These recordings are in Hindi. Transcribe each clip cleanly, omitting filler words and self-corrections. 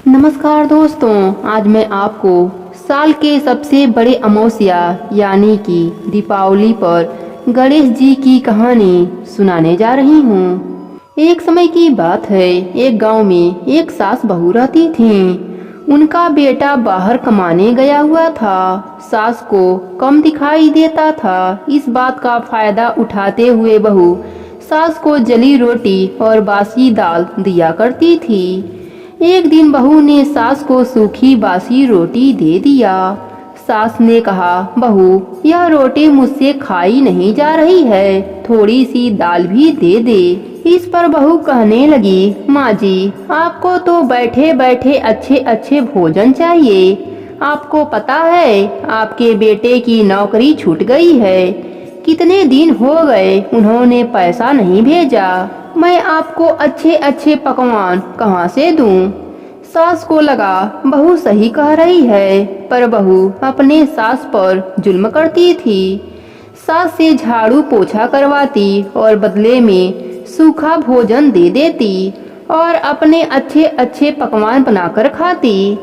नमस्कार दोस्तों, आज मैं आपको साल के सबसे बड़े अमावस्या यानी कि दीपावली पर गणेश जी की कहानी सुनाने जा रही हूँ। एक समय की बात है, एक गांव में एक सास बहू रहती थीं। उनका बेटा बाहर कमाने गया हुआ था। सास को कम दिखाई देता था। इस बात का फायदा उठाते हुए बहू सास को जली रोटी और बासी दाल दिया करती थी। एक दिन बहू ने सास को सूखी बासी रोटी दे दिया। सास ने कहा, बहू यह रोटी मुझसे खाई नहीं जा रही है, थोड़ी सी दाल भी दे दे। इस पर बहू कहने लगी, माँ जी आपको तो बैठे बैठे अच्छे अच्छे भोजन चाहिए। आपको पता है आपके बेटे की नौकरी छूट गई है। कितने दिन हो गए उन्होंने पैसा नहीं भेजा। मैं आपको अच्छे अच्छे पकवान कहाँ से दूं? सास को लगा बहू सही कह रही है, पर बहू अपने सास पर जुल्म करती थी। सास से झाड़ू पोछा करवाती और बदले में सूखा भोजन दे देती और अपने अच्छे अच्छे पकवान बनाकर खाती।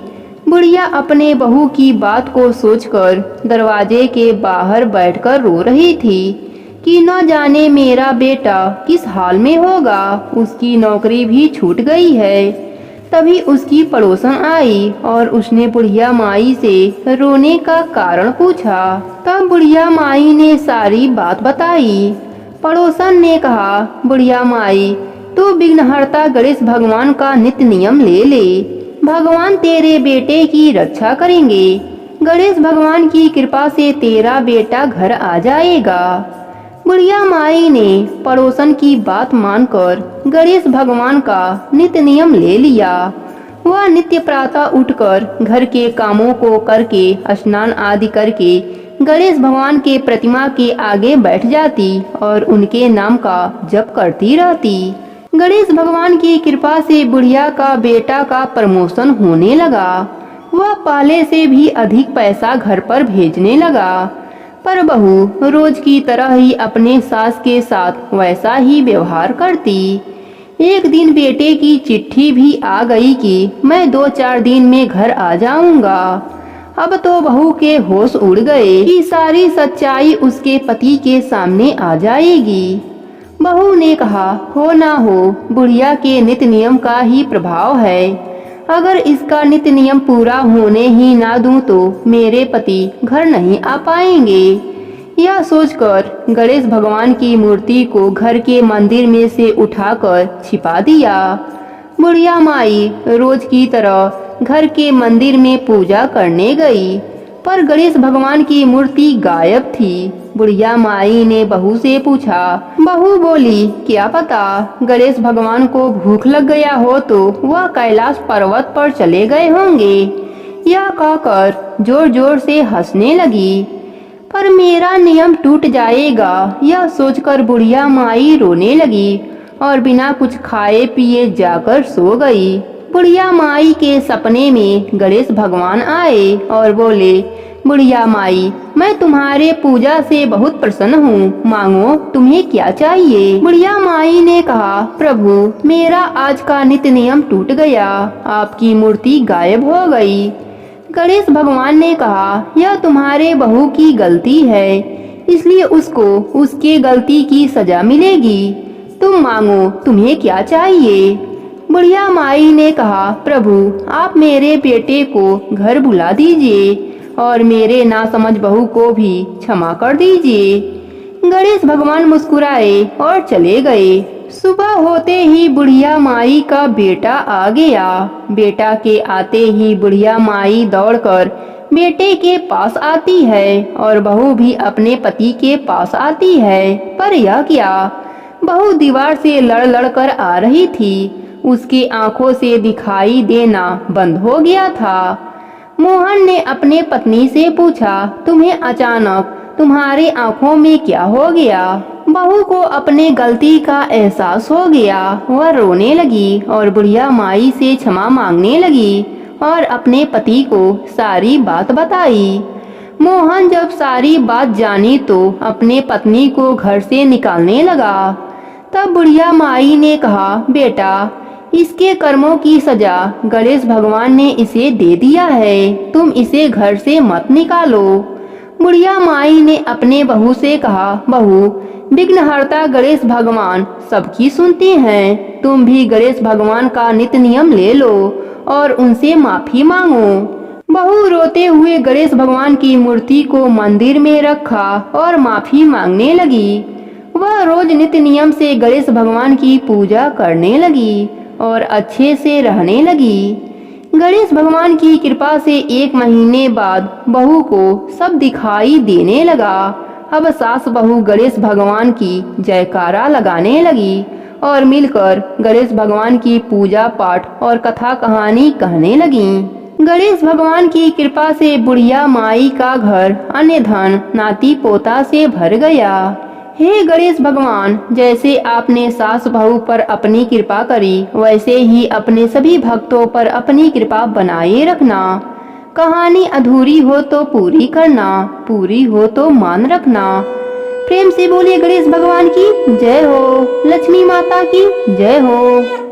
बुढ़िया अपने बहू की बात को सोचकर दरवाजे के बाहर बैठकर रो रही थी कि न जाने मेरा बेटा किस हाल में होगा। उसकी नौकरी भी छूट गई है। तभी उसकी पड़ोसन आई और उसने बुढ़िया माई से रोने का कारण पूछा। तब बुढ़िया माई ने सारी बात बताई। पड़ोसन ने कहा, बुढ़िया माई तू विघ्नहर्ता गणेश भगवान का नित्य नियम ले ले, भगवान तेरे बेटे की रक्षा करेंगे। गणेश भगवान की कृपा से तेरा बेटा घर आ जाएगा। बुढ़िया माई ने पड़ोसन की बात मानकर गणेश भगवान का नित्य नियम ले लिया। वह नित्य प्रातः उठकर घर के कामों को करके स्नान आदि करके गणेश भगवान के प्रतिमा के आगे बैठ जाती और उनके नाम का जप करती रहती। गणेश भगवान की कृपा से बुढ़िया का बेटा का प्रमोशन होने लगा। वह पहले से भी अधिक पैसा घर पर भेजने लगा। पर बहू रोज की तरह ही अपने सास के साथ वैसा ही व्यवहार करती। एक दिन बेटे की चिट्ठी भी आ गई कि मैं 2-4 दिन में घर आ जाऊंगा। अब तो बहू के होश उड़ गए कि सारी सच्चाई उसके पति के सामने आ जाएगी। बहू ने कहा, हो ना हो बुढ़िया के नित्य नियम का ही प्रभाव है। अगर इसका नित्य नियम पूरा होने ही ना दूं तो मेरे पति घर नहीं आ पाएंगे। यह सोचकर गणेश भगवान की मूर्ति को घर के मंदिर में से उठाकर छिपा दिया। बुढ़िया माई रोज की तरह घर के मंदिर में पूजा करने गई, पर गणेश भगवान की मूर्ति गायब थी। बुढ़िया माई ने बहू से पूछा। बहू बोली, क्या पता गणेश भगवान को भूख लग गया हो तो वह कैलाश पर्वत पर चले गए होंगे। यह कहकर जोर जोर से हंसने लगी। पर मेरा नियम टूट जाएगा, यह सोचकर बुढ़िया माई रोने लगी और बिना कुछ खाए पिए जाकर सो गई। बुढ़िया माई के सपने में गणेश भगवान आए और बोले, बुढ़िया माई मैं तुम्हारे पूजा से बहुत प्रसन्न हूँ, मांगो तुम्हें क्या चाहिए। बुढ़िया माई ने कहा, प्रभु मेरा आज का नित्य नियम टूट गया, आपकी मूर्ति गायब हो गई। गणेश भगवान ने कहा, यह तुम्हारे बहू की गलती है, इसलिए उसको उसके गलती की सजा मिलेगी। तुम मांगो तुम्हें क्या चाहिए। बुढ़िया माई ने कहा, प्रभु आप मेरे बेटे को घर बुला दीजिए और मेरे नासमझ बहू को भी क्षमा कर दीजिए। गणेश भगवान मुस्कुराए और चले गए। सुबह होते ही बुढ़िया माई का बेटा आ गया। बेटा के आते ही बुढ़िया माई दौड़कर बेटे के पास आती है और बहू भी अपने पति के पास आती है। पर यह क्या, बहू दीवार से लड़ लड़ कर आ रही थी। उसकी आंखों से दिखाई देना बंद हो गया था। मोहन ने अपने पत्नी से पूछा, तुम्हें अचानक तुम्हारी आंखों में क्या हो गया। बहू को अपने गलती का एहसास हो गया। वह रोने लगी और बुढ़िया माई से क्षमा मांगने लगी और अपने पति को सारी बात बताई। मोहन जब सारी बात जानी तो अपने पत्नी को घर से निकालने लगा। तब बुढ़िया माई ने कहा, बेटा इसके कर्मों की सजा गणेश भगवान ने इसे दे दिया है, तुम इसे घर से मत निकालो। बुढ़िया माई ने अपने बहू से कहा, बहू, विघ्नहर्ता गणेश भगवान सबकी सुनते हैं, तुम भी गणेश भगवान का नित्य नियम ले लो और उनसे माफी मांगो। बहू रोते हुए गणेश भगवान की मूर्ति को मंदिर में रखा और माफी मांगने लगी। वह रोज नित्य नियम से गणेश भगवान की पूजा करने लगी और अच्छे से रहने लगी। गणेश भगवान की कृपा से 1 महीने बाद बहू को सब दिखाई देने लगा। अब सास बहू गणेश भगवान की जयकारा लगाने लगी और मिलकर गणेश भगवान की पूजा पाठ और कथा कहानी कहने लगी। गणेश भगवान की कृपा से बुढ़िया माई का घर अन्य धन नाती पोता से भर गया। हे गणेश भगवान, जैसे आपने सास बहू पर अपनी कृपा करी, वैसे ही अपने सभी भक्तों पर अपनी कृपा बनाए रखना। कहानी अधूरी हो तो पूरी करना, पूरी हो तो मान रखना। प्रेम से बोलिए गणेश भगवान की जय हो, लक्ष्मी माता की जय हो।